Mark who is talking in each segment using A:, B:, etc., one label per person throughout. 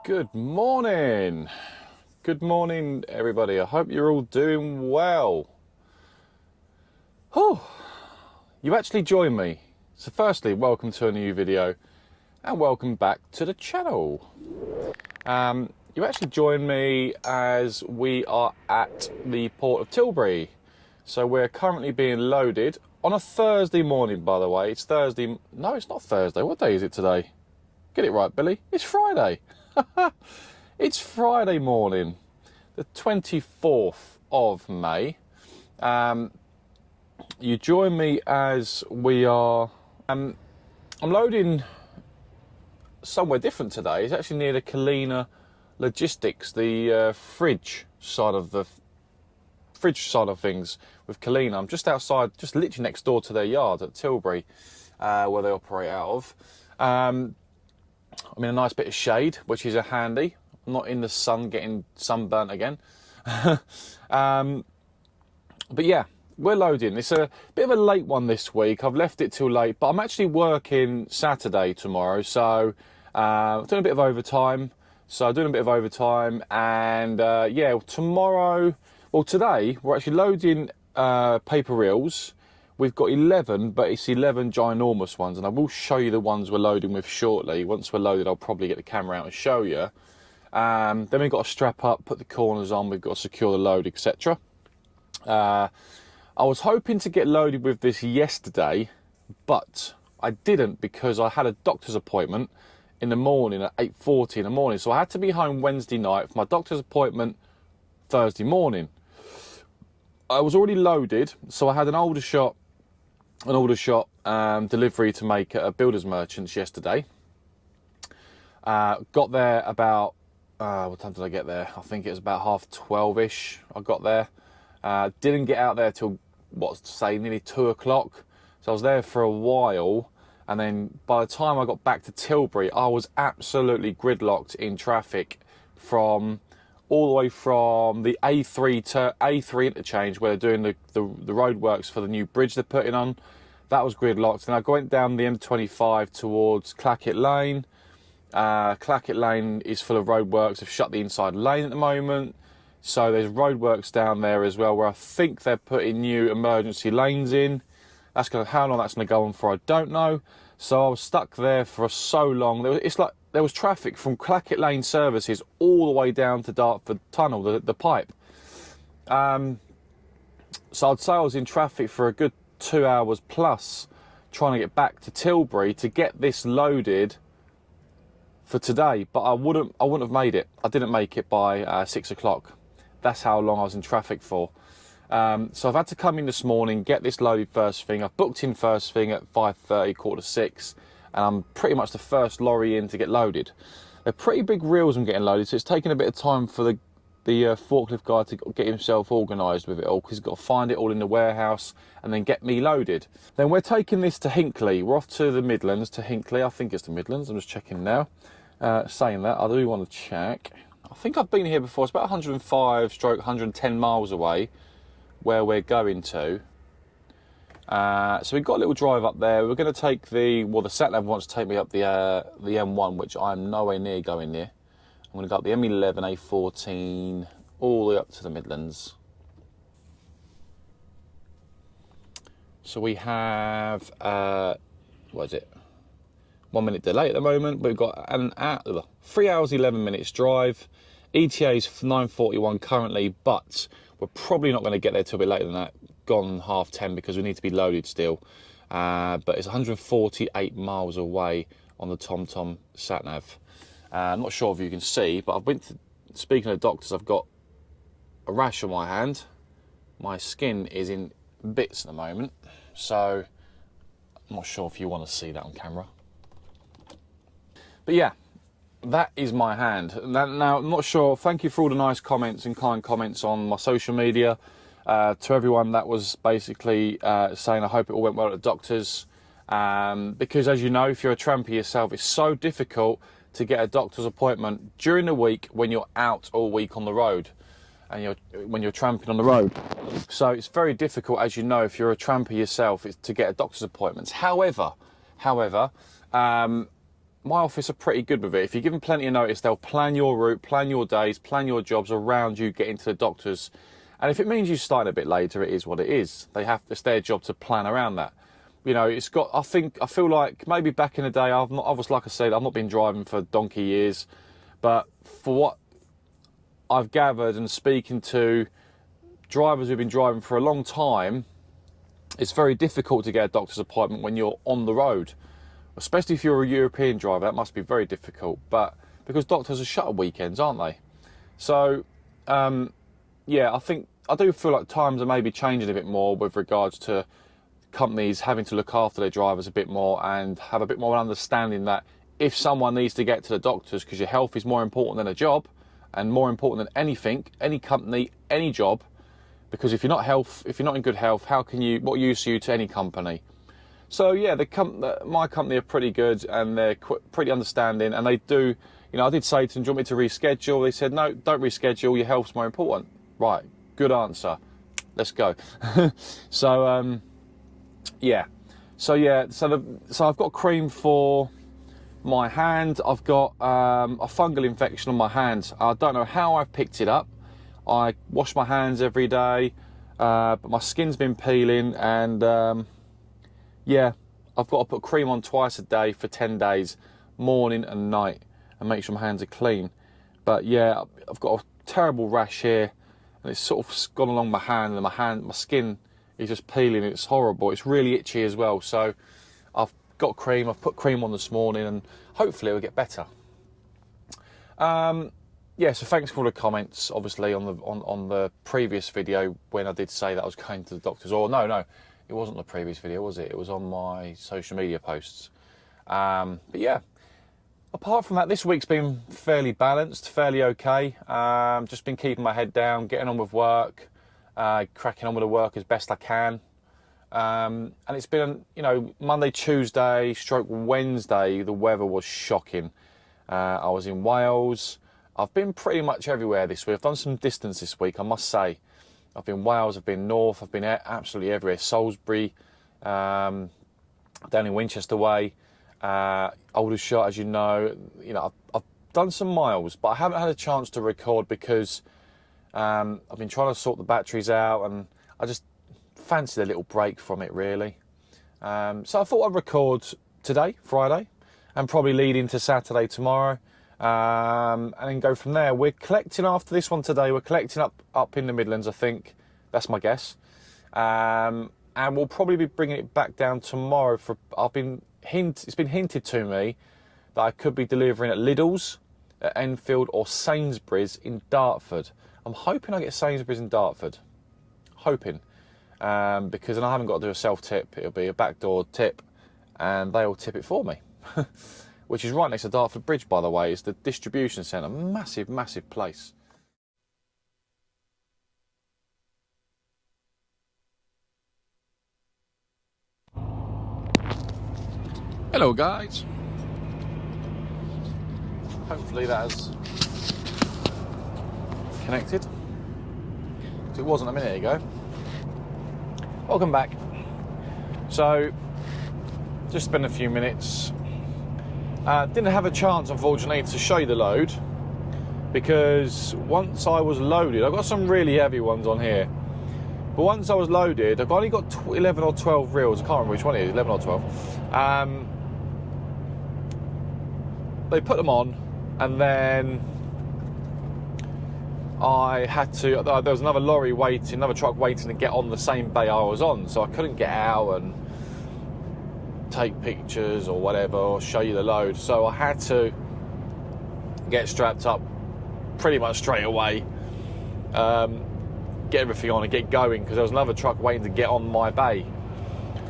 A: Good morning. Good morning, everybody. I hope you're all doing well. Oh, you actually joined me. So firstly, welcome to a new video and welcome back to the channel. You actually joined me as we are at the port of Tilbury. So we're currently being loaded on a Thursday morning, by the way. It's Thursday. No, it's not Thursday. What day is it today? Get it right, Billy. It's Friday. It's Friday morning, the 24th of May. You join me as we are... I'm loading somewhere different today. It's actually near the Kalina Logistics, the fridge side of things with Kalina. I'm just outside, just literally next door to their yard at Tilbury, where they operate out of. I'm in a nice bit of shade, which is a handy. I'm not in the sun getting sunburnt again. But yeah, we're loading. It's a bit of a late one this week. I've left it till late, but I'm actually working Saturday tomorrow. So doing a bit of overtime. And yeah, today we're actually loading paper reels. We've got 11, but it's 11 ginormous ones, and I will show you the ones we're loading with shortly. Once we're loaded, I'll probably get the camera out and show you. Then we've got to strap up, put the corners on, we've got to secure the load, etc. I was hoping to get loaded with this yesterday, but I didn't because I had a doctor's appointment in the morning at 8:40 in the morning. So I had to be home Wednesday night for my doctor's appointment Thursday morning. I was already loaded, so I had an older shot delivery to make at a builder's merchants yesterday. Got there about what time did I get there? I think it was about 12:30ish. I got there. Didn't get out there till nearly 2 o'clock. So I was there for a while, and then by the time I got back to Tilbury, I was absolutely gridlocked in traffic all the way from the A3 interchange where they're doing the roadworks for the new bridge they're putting on. That was gridlocked. And I went down the M25 towards Clackett Lane. Clackett Lane is full of roadworks. They've shut the inside lane at the moment. So there's roadworks down there as well where I think they're putting new emergency lanes in. How long that's going to go on for, I don't know. So I was stuck there for so long. There was traffic from Clackett Lane services all the way down to Dartford Tunnel, the pipe. So I'd say I was in traffic for a good 2 hours plus trying to get back to Tilbury to get this loaded for today. But I wouldn't have made it. I didn't make it by 6 o'clock. That's how long I was in traffic for. So I've had to come in this morning, get this loaded first thing. I've booked in first thing at 5:30, 5:45, and I'm pretty much the first lorry in to get loaded. They're pretty big reels I'm getting loaded, so it's taking a bit of time for the forklift guy to get himself organised with it all, because he's got to find it all in the warehouse and then get me loaded. Then we're taking this to Hinkley. We're off to the Midlands, to Hinkley. I think it's the Midlands. I'm just checking now. Saying that, I do want to check. I think I've been here before. It's about 105/110 miles away where we're going to. So we've got a little drive up there. We're going to take the sat-nav wants to take me up the M1, which I'm nowhere near going near. I'm going to go up the M11, A14, all the way up to the Midlands. So we have, 1 minute delay at the moment. We've got 3 hours, 11 minutes drive. ETA's 9:41 currently, but we're probably not going to get there till a bit later than that. Gone 10:30 because we need to be loaded still. But it's 148 miles away on the TomTom sat-nav. I'm not sure if you can see, but speaking of doctors, I've got a rash on my hand. My skin is in bits at the moment, so I'm not sure if you want to see that on camera. But yeah, that is my hand. Now, I'm not sure. Thank you for all the nice comments and kind comments on my social media. To everyone that was basically saying I hope it all went well at the doctor's. Because as you know, if you're a tramper yourself, it's so difficult to get a doctor's appointment during the week when you're out all week on the road and when you're tramping on the road. So it's very difficult, as you know, if you're a tramper yourself, to get a doctor's appointment. However, my office are pretty good with it. If you give them plenty of notice, they'll plan your route, plan your days, plan your jobs around you getting to the doctors. And if it means you start a bit later, it is what it is. It's their job to plan around that. You know, I feel like maybe back in the day, like I said, I've not been driving for donkey years, but for what I've gathered and speaking to drivers who've been driving for a long time, it's very difficult to get a doctor's appointment when you're on the road, especially if you're a European driver. That must be very difficult, but because doctors are shut at weekends, aren't they? So, yeah, I do feel like times are maybe changing a bit more with regards to companies having to look after their drivers a bit more and have a bit more understanding that if someone needs to get to the doctors because your health is more important than a job and more important than anything, any company, any job, because if you're not in good health, what use are you to any company? So yeah, my company are pretty good and they're pretty understanding, and they do, you know, I did say to them, do you want me to reschedule? They said, no, don't reschedule, your health's more important. Right, good answer. Let's go. So, yeah. So I've got cream for my hand. I've got a fungal infection on my hand. I don't know how I've picked it up. I wash my hands every day, but my skin's been peeling, and yeah, I've got to put cream on twice a day for 10 days, morning and night, and make sure my hands are clean. But yeah, I've got a terrible rash here, and it's sort of gone along my hand, and my skin is just peeling. It's horrible. It's really itchy as well. So I've got cream. I've put cream on this morning, and hopefully it will get better. Yeah, so thanks for all the comments, obviously, on the previous video when I did say that I was going to the doctors. Or no, it wasn't the previous video, was it? It was on my social media posts. But yeah, apart from that, this week's been fairly balanced, fairly okay. Just been keeping my head down, getting on with work, cracking on with the work as best I can. And it's been, you know, Monday, Tuesday, Wednesday, the weather was shocking. I was in Wales. I've been pretty much everywhere this week. I've done some distance this week, I must say. I've been Wales, I've been north, I've been absolutely everywhere. Salisbury, down in Winchester Way, Aldershot, as you know. You know, I've done some miles, but I haven't had a chance to record because I've been trying to sort the batteries out, and I just fancied a little break from it, really. So I thought I'd record today, Friday, and probably lead into Saturday tomorrow. And then go from there. We're collecting after this one today. We're collecting up in the Midlands, I think. That's my guess. And we'll probably be bringing it back down tomorrow. It's been hinted to me that I could be delivering at Lidl's, at Enfield, or Sainsbury's in Dartford. I'm hoping I get Sainsbury's in Dartford. Hoping. Because then I haven't got to do a self-tip. It'll be a backdoor tip, and they'll tip it for me. Which is right next to Dartford Bridge, by the way. It's the distribution centre. Massive, massive place. Hello, guys. Hopefully that has connected. It wasn't a minute ago. Welcome back. So, just spend a few minutes. Didn't have a chance, unfortunately, to show you the load, because once I was loaded, I've got some really heavy ones on here, but once I was loaded, I've only got 11 or 12 reels. I can't remember which one it is, 11 or 12. They put them on, and then I had to, there was another truck waiting to get on the same bay I was on, so I couldn't get out and take pictures or whatever, or show you the load. So I had to get strapped up pretty much straight away, get everything on and get going, because there was another truck waiting to get on my bay.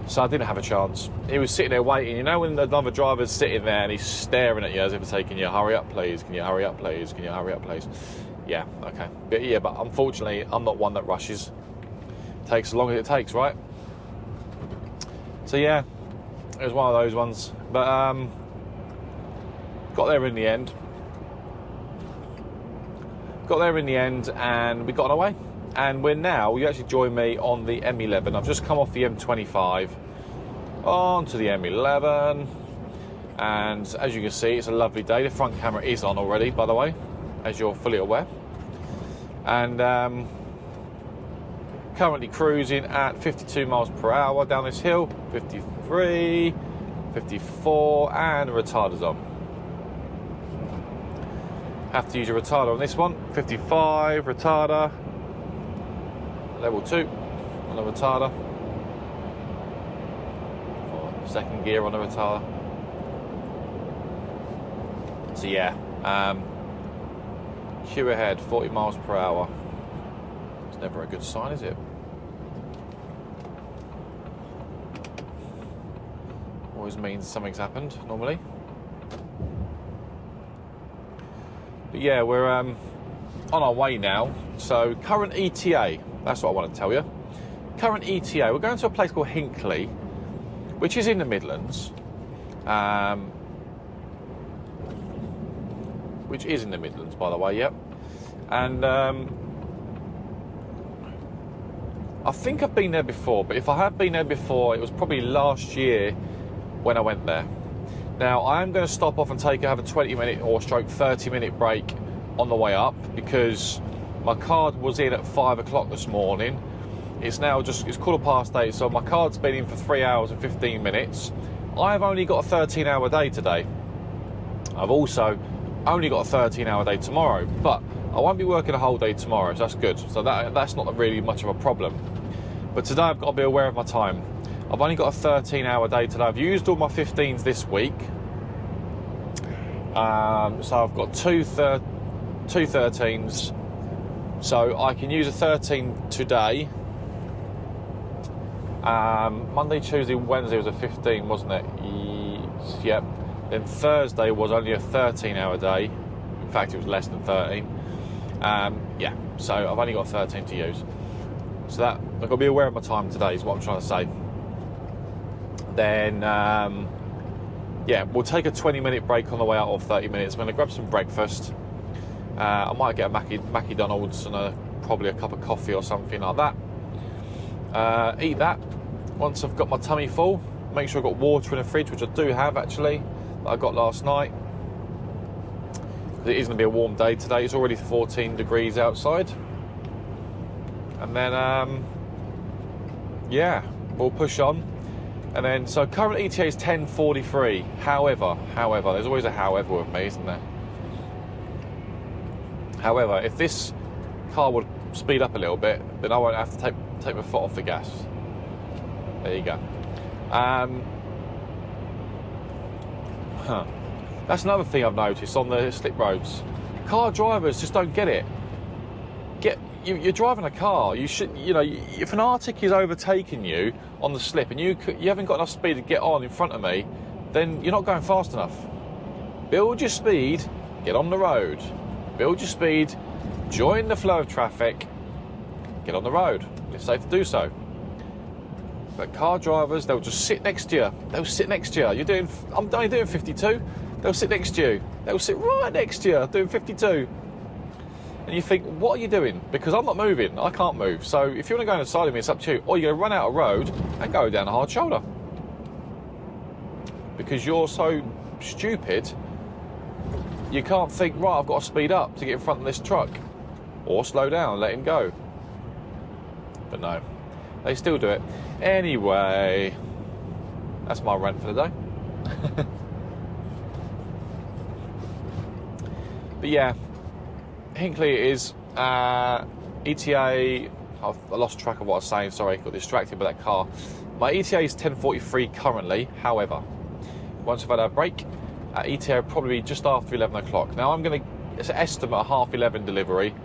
A: So I didn't have a chance. He was sitting there waiting. You know when another driver's sitting there and he's staring at you as if it's taking you, hurry up please, can you hurry up please, can you hurry up please? Yeah, okay. But unfortunately I'm not one that rushes. It takes as long as it takes, right? So yeah, it was one of those ones, but got there in the end. And we got on our way. And you actually join me on the M11. I've just come off the M25 onto the M11. And as you can see, it's a lovely day. The front camera is on already, by the way, as you're fully aware. And currently cruising at 52 miles per hour down this hill, 53, 54, and the retarder's on. Have to use your retarder on this one. 55 retarder, level 2 on the retarder, or second gear on the retarder. So yeah, queue ahead, 40 miles per hour. It's never a good sign, is it? Always means something's happened, normally. But yeah, we're on our way now. So current ETA, that's what I want to tell you. Current ETA, we're going to a place called Hinkley, which is in the Midlands. Which is in the Midlands, by the way, yep. And I think I've been there before, but if I have been there before, it was probably last year when I went there. Now, I am going to stop off and have a 20-minute or stroke 30-minute break on the way up, because my card was in at 5 o'clock this morning. It's now it's 8:15, so my card's been in for 3 hours and 15 minutes. I've only got a 13-hour day today. I've also only got a 13-hour day tomorrow, but I won't be working a whole day tomorrow, so that's good. So that's not really much of a problem. But today I've got to be aware of my time. I've only got a 13-hour day today. I've used all my 15s this week. So I've got two 13s. So I can use a 13 today. Monday, Tuesday, Wednesday was a 15, wasn't it? Yep. Then Thursday was only a 13-hour day. In fact, it was less than 13. Yeah, so I've only got 13 to use. So that I've got to be aware of my time today is what I'm trying to say. Then, yeah, we'll take a 20-minute break on the way out, or 30 minutes. I'm going to grab some breakfast. I might get a McDonald's and probably a cup of coffee or something like that. Eat that. Once I've got my tummy full, make sure I've got water in the fridge, which I do have actually, that I got last night. It is going to be a warm day today. It's already 14 degrees outside. And then, yeah, we'll push on. And then, so current ETA is 10:43. However, there's always a however with me, isn't there? However, if this car would speed up a little bit, then I won't have to take my foot off the gas. There you go. That's another thing I've noticed on the slip roads. Car drivers just don't get it. You're driving a car. You should, if an Arctic is overtaking you on the slip and you haven't got enough speed to get on in front of me, then you're not going fast enough. Build your speed, get on the road. Build your speed, join the flow of traffic, get on the road. It's safe to do so. But car drivers, they'll just sit next to you. They'll sit next to you. I'm only doing 52. They'll sit next to you. They'll sit right next to you, doing 52. And you think, what are you doing? Because I'm not moving. I can't move. So if you want to go on the side of me, it's up to you. Or you're going to run out of road and go down a hard shoulder. Because you're so stupid, you can't think, right, I've got to speed up to get in front of this truck. Or slow down and let him go. But no, they still do it. Anyway, that's my rant for the day. But yeah, Hinkley is ETA. I lost track of what I was saying. Sorry, got distracted by that car. My ETA is 10:43 currently. However, once I've had a break, ETA probably just after 11 o'clock. Now it's an estimate of 11:30 delivery.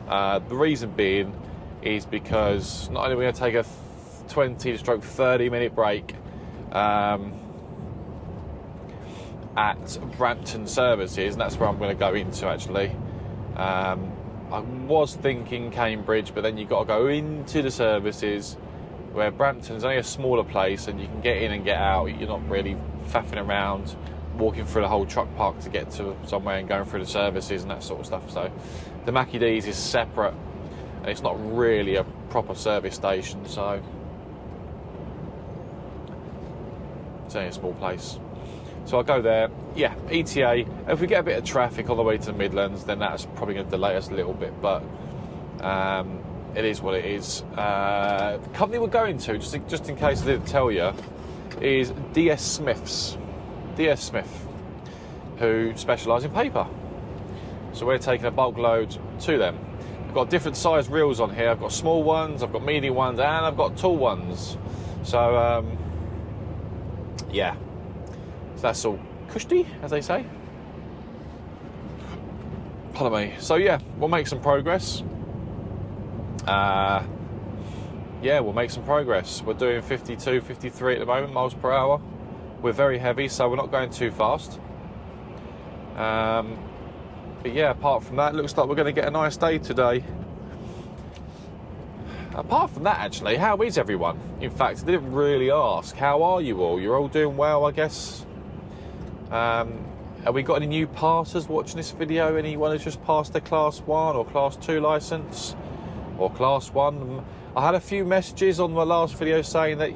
A: The reason being is because not only are we going to take a 20-30 minute break at Brampton Services, and that's where I'm going to go into actually. I was thinking Cambridge, but then you've got to go into the services, where Brampton's only a smaller place and you can get in and get out. You're not really faffing around walking through the whole truck park to get to somewhere and going through the services and that sort of stuff. So the Mackie D's is separate and it's not really a proper service station, so it's only a small place. So I'll go there. Yeah, ETA. If we get a bit of traffic on the way to the Midlands, then that's probably going to delay us a little bit, but it is what it is. The company we're going to, just in case I didn't tell you, is DS Smiths. DS Smith, who specialise in paper. So we're taking a bulk load to them. I've got different size reels on here. I've got small ones, I've got medium ones, and I've got tall ones. So, yeah. So that's all cushy, as they say. Pardon me. So, yeah, we'll make some progress. Yeah, we'll make some progress. We're doing 52, 53 at the moment, miles per hour. We're very heavy, so we're not going too fast. But yeah, apart from that, looks like we're going to get a nice day today. Apart from that, actually, how is everyone? In fact, I didn't really ask. How are you all? You're all doing well, I guess. Have we got any new passers watching this video? Anyone who's just passed their Class 1 or Class 2 licence? Or Class 1? I had a few messages on my last video saying that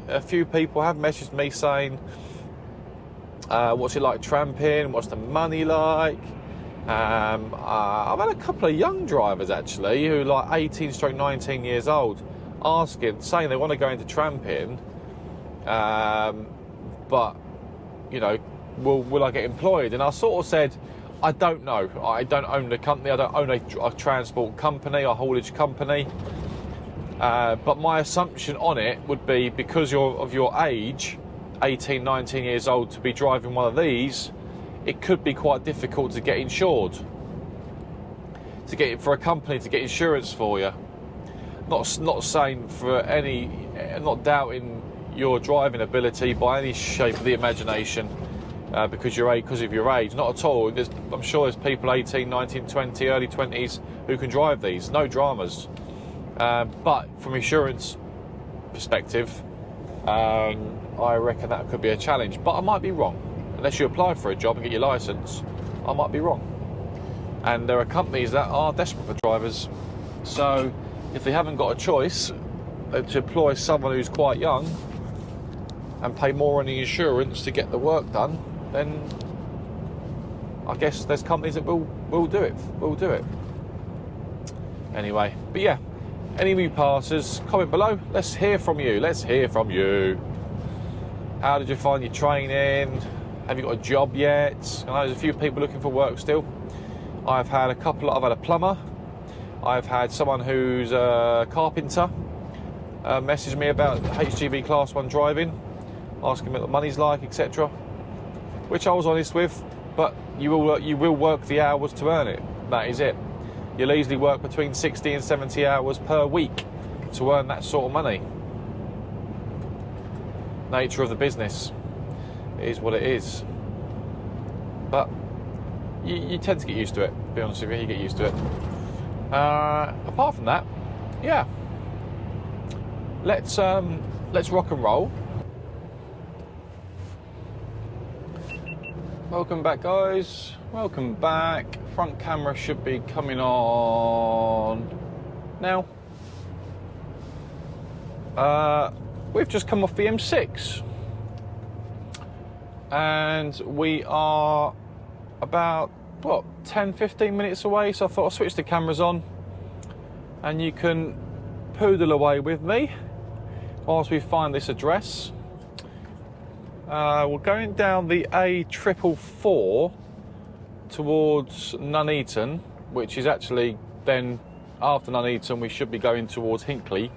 A: a few people have messaged me saying, what's it like tramping? What's the money like? I've had a couple of young drivers actually who like 18-19 years old saying they want to go into tramping, but you know, will I get employed? And I sort of said, I don't know. I don't own the company. I don't own a transport company, a haulage company. But my assumption on it would be because of your age, 18-19 years old, to be driving one of these, it could be quite difficult to get insured, for a company to get insurance for you. Not saying for any, not doubting your driving ability by any shape of the imagination, because of your age, not at all. I'm sure there's people 18, 19, 20, early 20s who can drive these, no dramas. But from insurance perspective, I reckon that could be a challenge. But I might be wrong. Unless you apply for a job and get your licence, I might be wrong. And there are companies that are desperate for drivers. So if they haven't got a choice to employ someone who's quite young and pay more on the insurance to get the work done, then I guess there's companies that will do it. Will do it. Anyway, but yeah, any new passers, comment below. Let's hear from you. Let's hear from you. How did you find your training? Have you got a job yet? I know there's a few people looking for work still. I've had a plumber. I've had someone who's a carpenter message me about HGV Class 1 driving, asking me what the money's like, etc. Which I was honest with, but you will work the hours to earn it. That is it. You'll easily work between 60 and 70 hours per week to earn that sort of money. Nature of the business. It is what it is. But you tend to get used to it, to be honest with you. You get used to it. Apart from that, yeah. Let's rock and roll. Welcome back, guys. Welcome back. Front camera should be coming on now. We've just come off the M6. And we are about, 10-15 minutes away, so I thought I'll switch the cameras on and you can poodle away with me whilst we find this address. We're going down the A444 towards Nuneaton, which is actually then, after Nuneaton, we should be going towards Hinkley.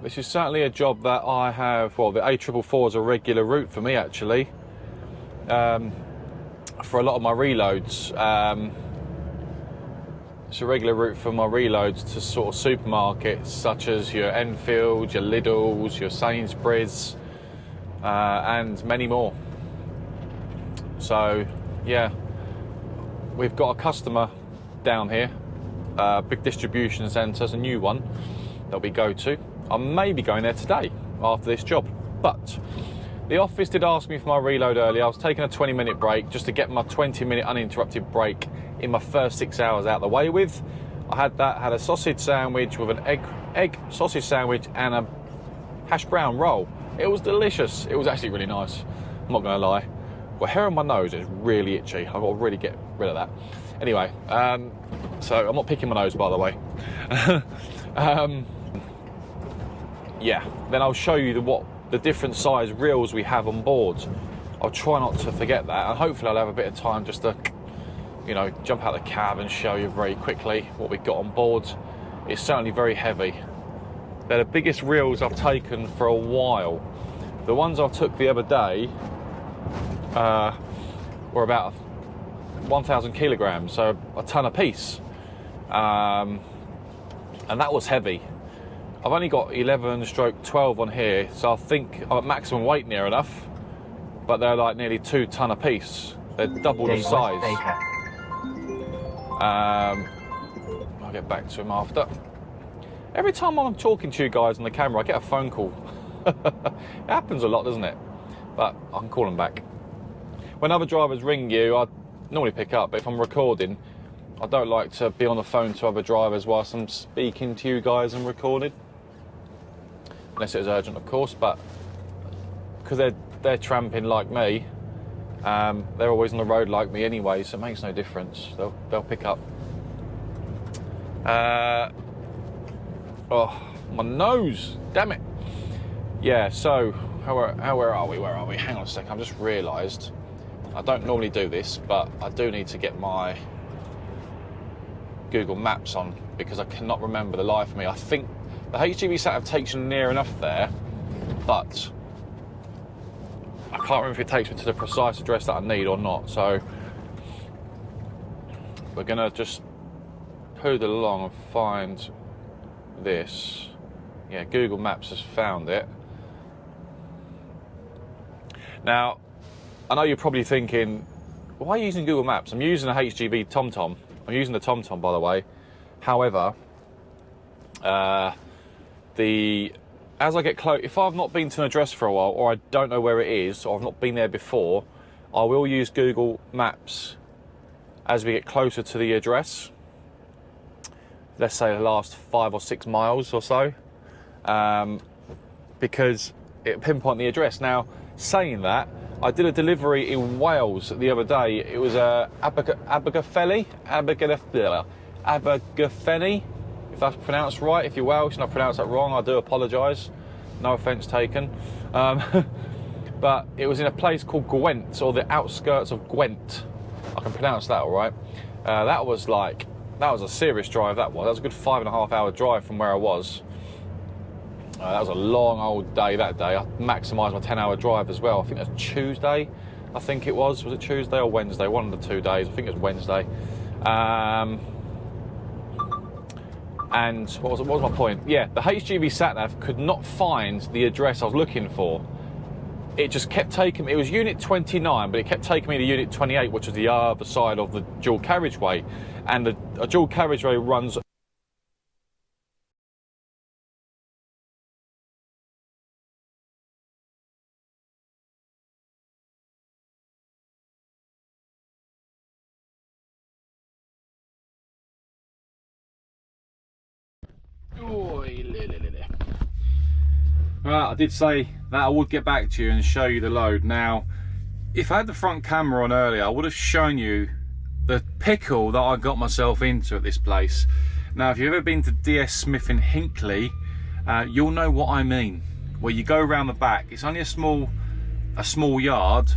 A: This is certainly a job that I have, the A444 is a regular route for me actually, for a lot of my reloads. It's a regular route for my reloads to sort of supermarkets such as your Enfield, your Lidl's, your Sainsbury's, and many more. So yeah, we've got a customer down here, big distribution centre, it's a new one that we go to. I may be going there today after this job, but the office did ask me for my reload earlier. I was taking a 20-minute break just to get my 20-minute uninterrupted break in my first 6 hours out of the way with. I had a sausage sandwich with an egg sausage sandwich and a hash brown roll. It was delicious. It was actually really nice. I'm not gonna lie. Well, hair on my nose is really itchy. I've got to really get rid of that. Anyway, so I'm not picking my nose, by the way. Yeah, then I'll show you what the different size reels we have on board. I'll try not to forget that, and hopefully I'll have a bit of time just to, you know, jump out the cab and show you very quickly what we've got on board. It's certainly very heavy. They're the biggest reels I've taken for a while. The ones I took the other day were about 1,000 kilograms, so a ton a piece. And that was heavy. I've only got 11/12 on here, so I think I'm at maximum weight near enough, but they're like nearly 2 ton a piece. They're double the size. I'll get back to him after. Every time I'm talking to you guys on the camera, I get a phone call. It happens a lot, doesn't it? But I can call them back. When other drivers ring you, I normally pick up, but if I'm recording, I don't like to be on the phone to other drivers whilst I'm speaking to you guys and recording. Unless it was urgent, of course, but because they're tramping like me, they're always on the road like me anyway, so it makes no difference. They'll pick up. Oh, my nose, damn it. Yeah, so where are we? Where are we? Hang on a second, I've just realised I don't normally do this, but I do need to get my Google Maps on because I cannot remember the life of me. I think the HGV sat-nav takes you near enough there, but I can't remember if it takes me to the precise address that I need or not. So we're gonna just poodle along and find this. Yeah, Google Maps has found it. Now, I know you're probably thinking, why are you using Google Maps? I'm using a HGV TomTom. I'm using the TomTom, by the way. However, as I get close, if I've not been to an address for a while, or I don't know where it is, or I've not been there before, I will use Google Maps as we get closer to the address. Let's say the last 5 or 6 miles or so, because it pinpoint the address. Now, saying that, I did a delivery in Wales the other day. It was Abergavenny, if that's pronounced right. If you're Welsh and I pronounced that wrong, I do apologise. No offence taken. But it was in a place called Gwent, or the outskirts of Gwent. I can pronounce that all right. That was a serious drive, that was. That was a good 5.5 hour drive from where I was. That was a long old day that day. I maximised my 10-hour drive as well. I think it was Tuesday, I think it was. Was it Tuesday or Wednesday? One of the 2 days. I think it was Wednesday. And what was my point? Yeah, the HGV sat-nav could not find the address I was looking for. It just kept taking me. It was unit 29, but it kept taking me to unit 28, which was the other side of the dual carriageway. And a dual carriageway runs... Right, I did say that I would get back to you and show you the load. Now, if I had the front camera on earlier, I would have shown you the pickle that I got myself into at this place. Now, if you've ever been to DS Smith in Hinkley, you'll know what I mean. Where you go around the back, it's only a small yard,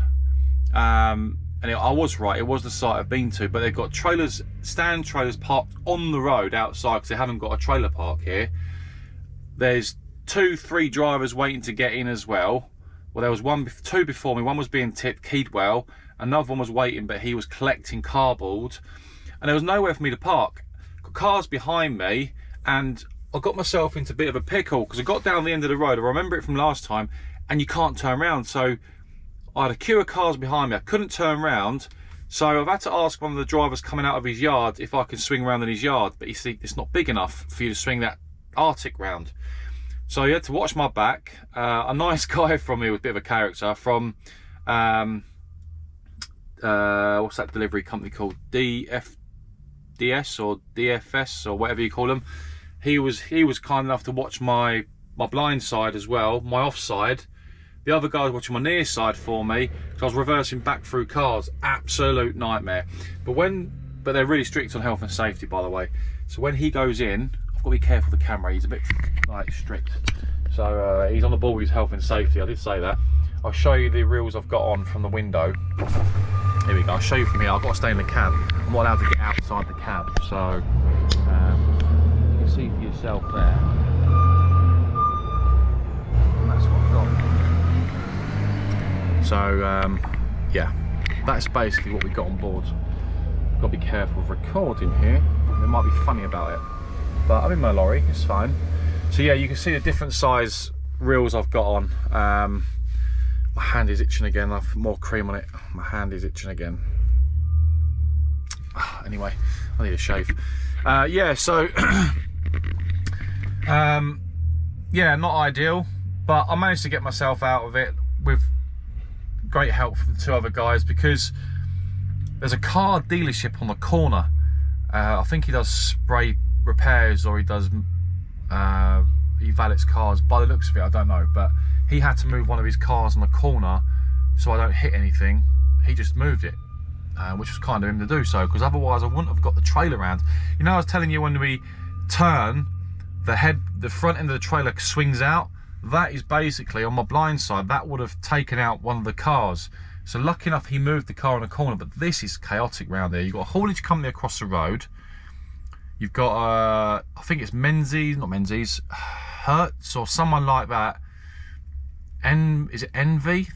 A: and I was right, it was the site I've been to, but they've got trailers, stand trailers parked on the road outside because they haven't got a trailer park here. There's 2-3 drivers waiting to get in as well. Well, there was two before me. One was being tipped, keyed well. Another one was waiting, but he was collecting cardboard. And there was nowhere for me to park. Got cars behind me, and I got myself into a bit of a pickle because I got down the end of the road. I remember it from last time, and you can't turn around. So I had a queue of cars behind me. I couldn't turn around. So I've had to ask one of the drivers coming out of his yard if I can swing around in his yard. But you see, it's not big enough for you to swing that Arctic round. So you had to watch my back. A nice guy from me with a bit of a character from, what's that delivery company called? DFDS or DFS or whatever you call them. He was kind enough to watch my my blind side as well, my offside. The other guy was watching my near side for me because I was reversing back through cars. Absolute nightmare. But they're really strict on health and safety, by the way. So when he goes in, I've got to be careful with the camera. He's a bit like strict. So he's on the ball with his health and safety. I did say that. I'll show you the reels I've got on from the window. Here we go. I'll show you from here. I've got to stay in the cab. I'm not allowed to get outside the cab. So you can see for yourself there. And that's what I've got. So yeah, that's basically what we got on board. Got to be careful of recording here. It might be funny about it, but I'm in my lorry. It's fine. So yeah, you can see the different size reels I've got on. My hand is itching again. I've more cream on it. My hand is itching again. Anyway, I need a shave. Yeah, so yeah, not ideal, but I managed to get myself out of it with great help from 2 other guys, because there's a car dealership on the corner. I think he does spray repairs, or he does he valets cars. By the looks of it, I don't know, but he had to move one of his cars on the corner so I don't hit anything. He just moved it, which was kind of him to do so, because otherwise I wouldn't have got the trailer around. You know, I was telling you when we turn, the front end of the trailer swings out. That is basically on my blind side. That would have taken out one of the cars. So lucky enough he moved the car in the corner, but this is chaotic round there. You've got a haulage company across the road. You've got, I think it's Menzies, Hertz or someone like that. Is it NV?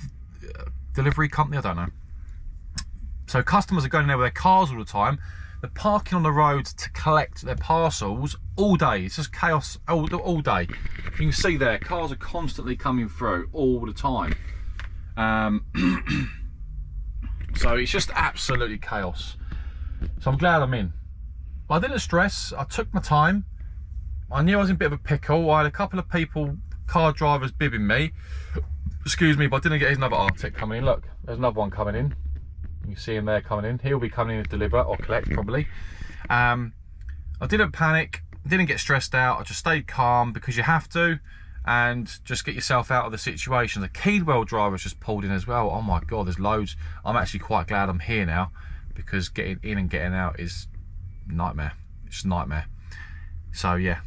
A: Delivery company, I don't know. So customers are going in there with their cars all the time. They're parking on the road to collect their parcels all day. It's just chaos all day. You can see there, cars are constantly coming through all the time. So it's just absolutely chaos. So I'm glad I'm in. But I didn't stress. I took my time. I knew I was in a bit of a pickle. I had a couple of people, car drivers, bibbing me. Excuse me, but I didn't get another Arctic coming in. Look, there's another one coming in. You can see him there coming in. He'll be coming in to deliver or collect probably. I didn't panic, didn't get stressed out. I just stayed calm, because you have to, and just get yourself out of the situation. The Keedwell driver's just pulled in as well. Oh my God, there's loads. I'm actually quite glad I'm here now, because getting in and getting out is nightmare. It's a nightmare. So yeah.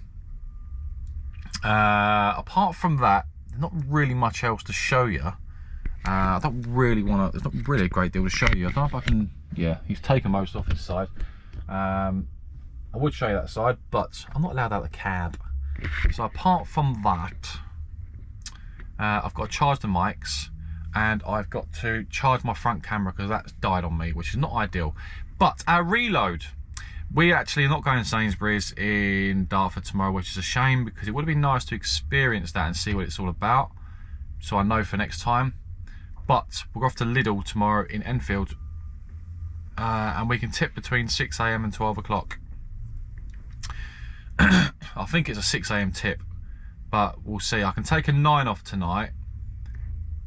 A: Apart from that, there's not really much else to show you. I don't really want to, there's not really a great deal to show you. I don't know if I can, yeah, he's taken most off his side. I would show you that side, but I'm not allowed out of the cab. So apart from that, I've got to charge the mics, and I've got to charge my front camera, because that's died on me, which is not ideal. But our reload, we actually are not going to Sainsbury's in Dartford tomorrow, which is a shame, because it would have been nice to experience that and see what it's all about, so I know for next time. But we're off to Lidl tomorrow in Enfield, and we can tip between 6 AM and 12 o'clock. I think it's a 6 AM tip, but we'll see. I can take a 9 off tonight,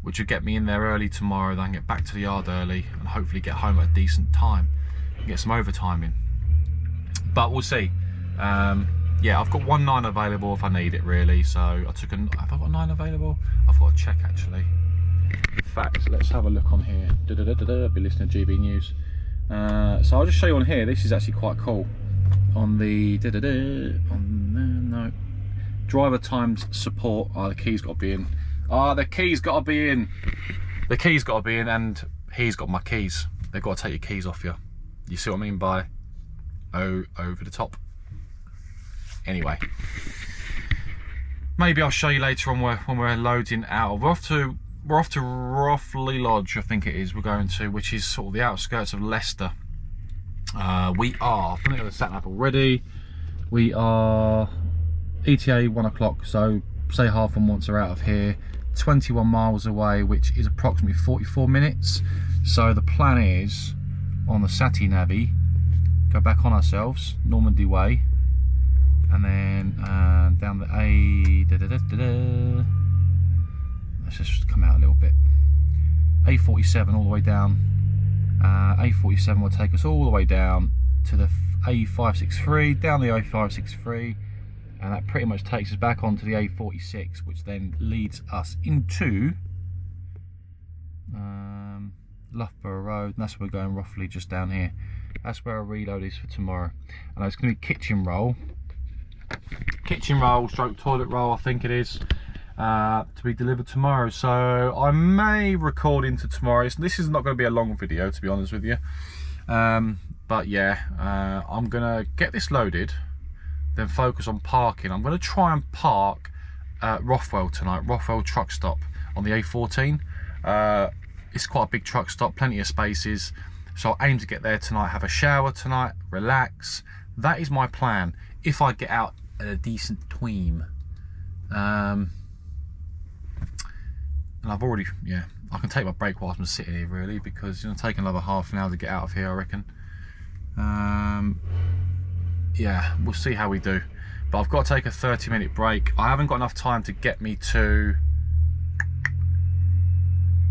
A: which will get me in there early tomorrow, then get back to the yard early, and hopefully get home at a decent time and get some overtime in. But we'll see. Yeah, I've got 1 9 available if I need it, really. So I took a, have I got 9 available? I've got to check actually. In fact, let's have a look on here. I'll be listening to GB News. So I'll just show you on here. This is actually quite cool. On the no driver times support. Oh, the key's got to be in. Oh, the key's got to be in. The key's got to be in, and he's got my keys. They've got to take your keys off you. You see what I mean by over the top? Anyway, maybe I'll show you later on when we're loading out. We're off to Rothley Lodge, I think it is. We're going to, which is sort of the outskirts of Leicester. We are, I've put the sat nav already. We are ETA 1 o'clock, so say half and once are out of here. 21 miles away, which is approximately 44 minutes. So the plan is, on the Sati Navi, go back on ourselves, Normandy Way, and then down the let's just come out a little bit. A47 all the way down. A47 will take us all the way down to the A563, down the A563, and that pretty much takes us back onto the A46, which then leads us into Loughborough Road, and that's where we're going, roughly just down here. That's where our reload is for tomorrow. And it's going to be kitchen roll stroke toilet roll, I think it is, to be delivered tomorrow. So I may record into tomorrow. This is not going to be a long video, to be honest with you, but yeah, I'm going to get this loaded, then focus on parking. I'm going to try and park at Rothwell tonight, Rothwell truck stop on the A14. It's quite a big truck stop, plenty of spaces, so I aim to get there tonight, have a shower tonight, relax. That is my plan, if I get out at a decent time. And I've already, yeah, I can take my break whilst I'm sitting here, really, because, you know, take another half an hour to get out of here, I reckon. Yeah, we'll see how we do, but I've got to take a 30-minute break. I haven't got enough time to get me to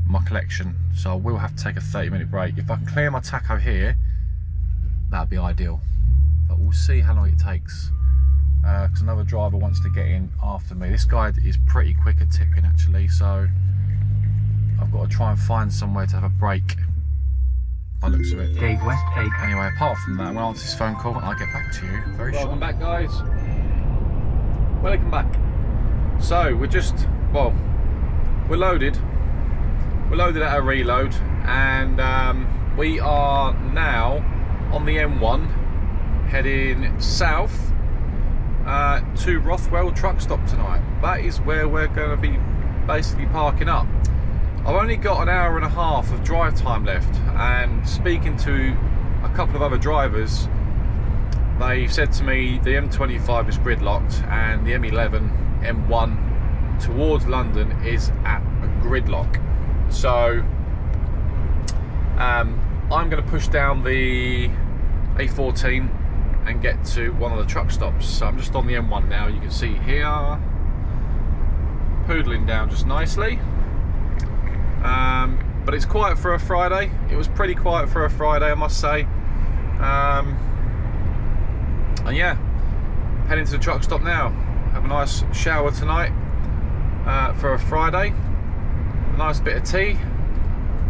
A: my collection, so I will have to take a 30-minute break. If I can clear my taco here, that'd be ideal, but we'll see how long it takes, because another driver wants to get in after me. This guy is pretty quick at tipping, actually, so I've got to try and find somewhere to have a break by the looks of it.
B: Gate West 8.
A: Anyway, apart from that, we'll answer this phone call and I'll get back to you very shortly. Welcome back, guys. Welcome back. So we're just, well, we're loaded. We're loaded at a reload, and we are now on the M1 heading south to Rothwell truck stop tonight. That is where we're going to be basically parking up. I've only got an hour and a half of drive time left, and speaking to a couple of other drivers, they said to me the M25 is gridlocked and the M11, M1 towards London is at a gridlock. So I'm going to push down the A14 and get to one of the truck stops. So I'm just on the M1 now, you can see here, poodling down just nicely. But it's quiet for a Friday. It was pretty quiet for a Friday, I must say. And yeah, heading to the truck stop now. Have a nice shower tonight for a Friday. A nice bit of tea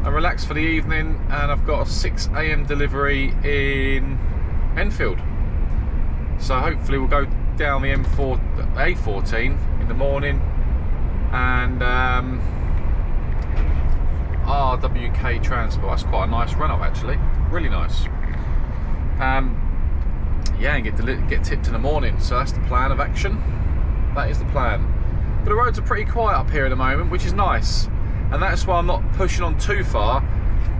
A: and relax for the evening. And I've got a 6 AM delivery in Enfield. So hopefully we'll go down the A14 in the morning and RWK Transport. That's quite a nice run up, actually, really nice. Yeah, and get tipped in the morning. So that's the plan of action. That is the plan. But the roads are pretty quiet up here at the moment, which is nice, and that's why I'm not pushing on too far,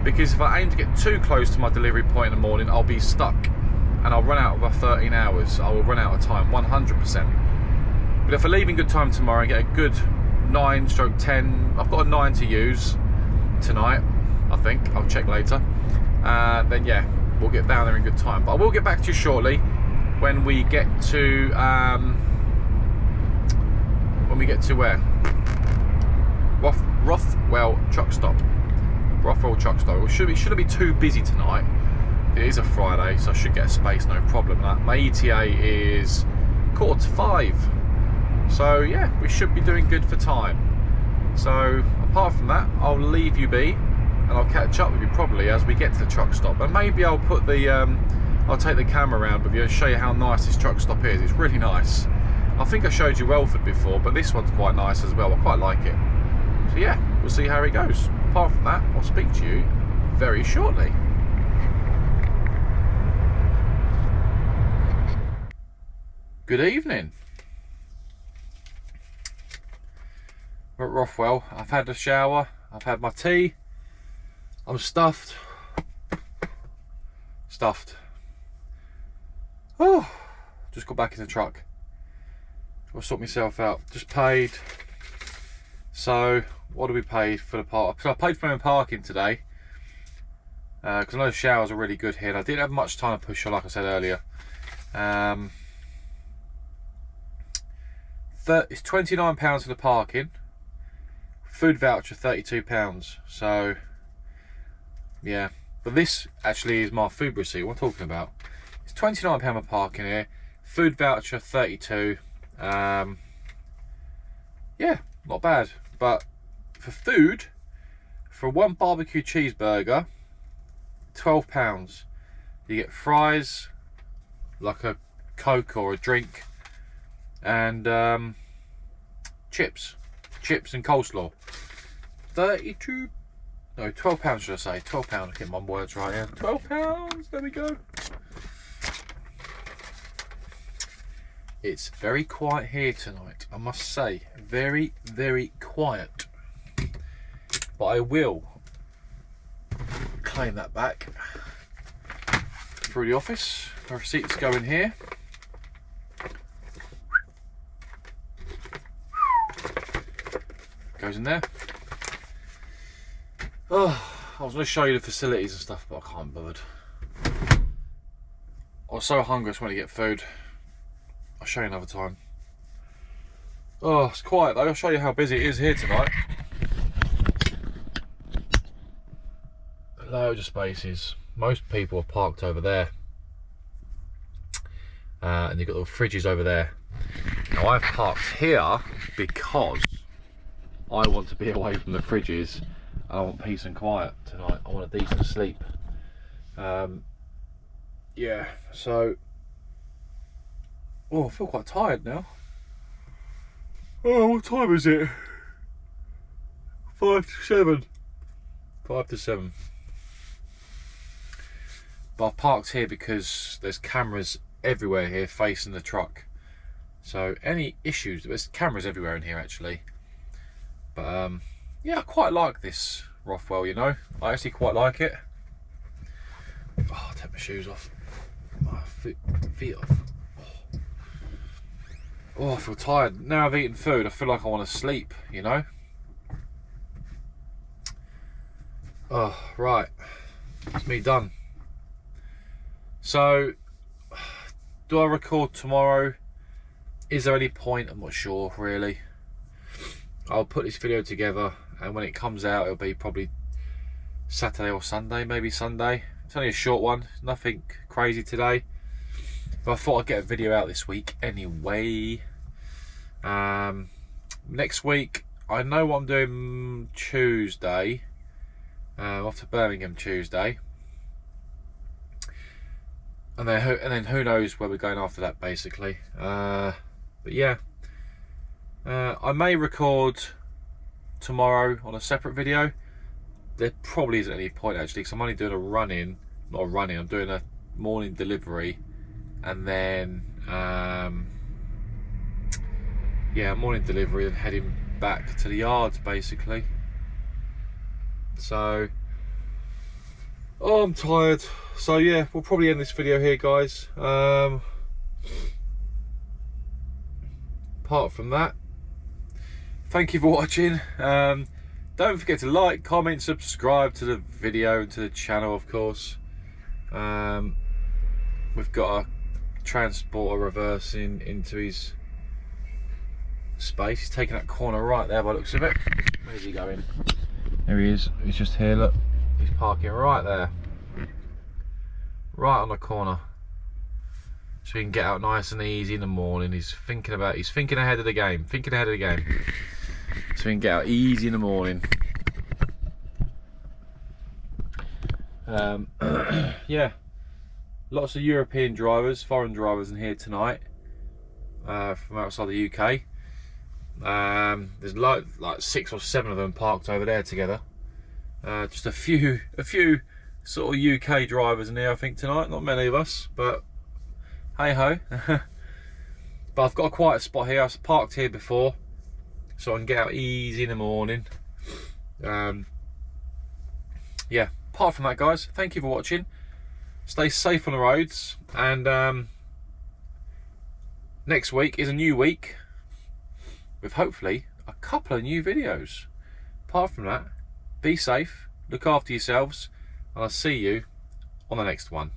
A: because if I aim to get too close to my delivery point in the morning, I'll be stuck and I'll run out of my 13 hours. I will run out of time 100%. But if I leave in good time tomorrow and get a good 9/10, I've got a 9 to use tonight, I think. I'll check later. Then yeah, we'll get down there in good time. But I will get back to you shortly when we get to where? Rothwell truck stop. Rothwell truck stop. It shouldn't be too busy tonight. It is a Friday, so I should get a space, no problem. My ETA is 4:45. So yeah, we should be doing good for time. So apart from that, I'll leave you be, and I'll catch up with you probably as we get to the truck stop. And maybe I'll put the I'll take the camera around with you and show you how nice this truck stop is. It's really nice. I think I showed you Welford before, but this one's quite nice as well. I quite like it. So yeah, we'll see how it goes. Apart from that, I'll speak to you very shortly. Good evening. We're at Rothwell. I've had a shower, I've had my tea, I'm stuffed. Oh, just got back in the truck. I'll sort myself out. Just paid. So what do we pay for the park? So I paid for my parking today because I know the showers are really good here. And I didn't have much time to push on, like I said earlier. It's £29 for the parking. Food voucher £32. So yeah, but this actually is my food receipt. What I'm talking about. It's £29 for parking here. Food voucher £32. Yeah, not bad. But for food, for one barbecue cheeseburger, £12. You get fries, like a Coke or a drink, and chips and coleslaw. £32, no, £12 should I say? £12. Get my words right here. £12. There we go. It's very quiet here tonight, I must say. Very, very quiet. But I will claim that back through the office. The receipts go in here. Goes in there. Oh, I was going to show you the facilities and stuff, but I can't be bothered. I was so hungry, I just wanted to get food. I'll show you another time. Oh, it's quiet though. I'll show you how busy it is here tonight. Loads of spaces. Most people are parked over there. And you've got little fridges over there. Now I've parked here because I want to be away from the fridges. I want peace and quiet tonight. I want a decent sleep. Yeah, so... Oh, I feel quite tired now. Oh, what time is it? 5 to 7. 5 to 7. But I've parked here because there's cameras everywhere here facing the truck. So any issues, there's cameras everywhere in here actually. But yeah, I quite like this Rothwell, you know. I actually quite like it. Oh, I'll take my shoes off. My feet off. Oh, I feel tired. Now I've eaten food, I feel like I want to sleep, you know. Oh, right. It's me done. So, do I record tomorrow? Is there any point? I'm not sure, really. I'll put this video together, and when it comes out, it'll be probably Saturday or Sunday, maybe Sunday. It's only a short one, nothing crazy today. But I thought I'd get a video out this week anyway. Next week, I know what I'm doing Tuesday. Off to Birmingham Tuesday. And then who knows where we're going after that, basically. But yeah. I may record tomorrow on a separate video. There probably isn't any point actually, because I'm only doing a run-in. Not a run-in, I'm doing a morning delivery. And then, yeah, morning delivery and heading back to the yards, basically. So, oh, I'm tired. So yeah, we'll probably end this video here, guys. Apart from that, thank you for watching. Don't forget to like, comment, subscribe to the video and to the channel, of course. We've got a transporter reversing into his space. He's taking that corner right there by the looks of it. Where's he going? There he is. He's just here, look. He's parking right there. Right on the corner. So he can get out nice and easy in the morning. He's thinking ahead of the game. So he can get out easy in the morning. Yeah. Lots of European drivers, foreign drivers in here tonight. From outside the UK. There's like 6 or 7 of them parked over there together. Just a few sort of UK drivers in here, I think, tonight. Not many of us, but hey ho. But I've got a quiet spot here. I've parked here before, so I can get out easy in the morning. Yeah, apart from that, guys, thank you for watching. Stay safe on the roads, and next week is a new week with hopefully a couple of new videos. Apart from that, be safe, look after yourselves, and I'll see you on the next one.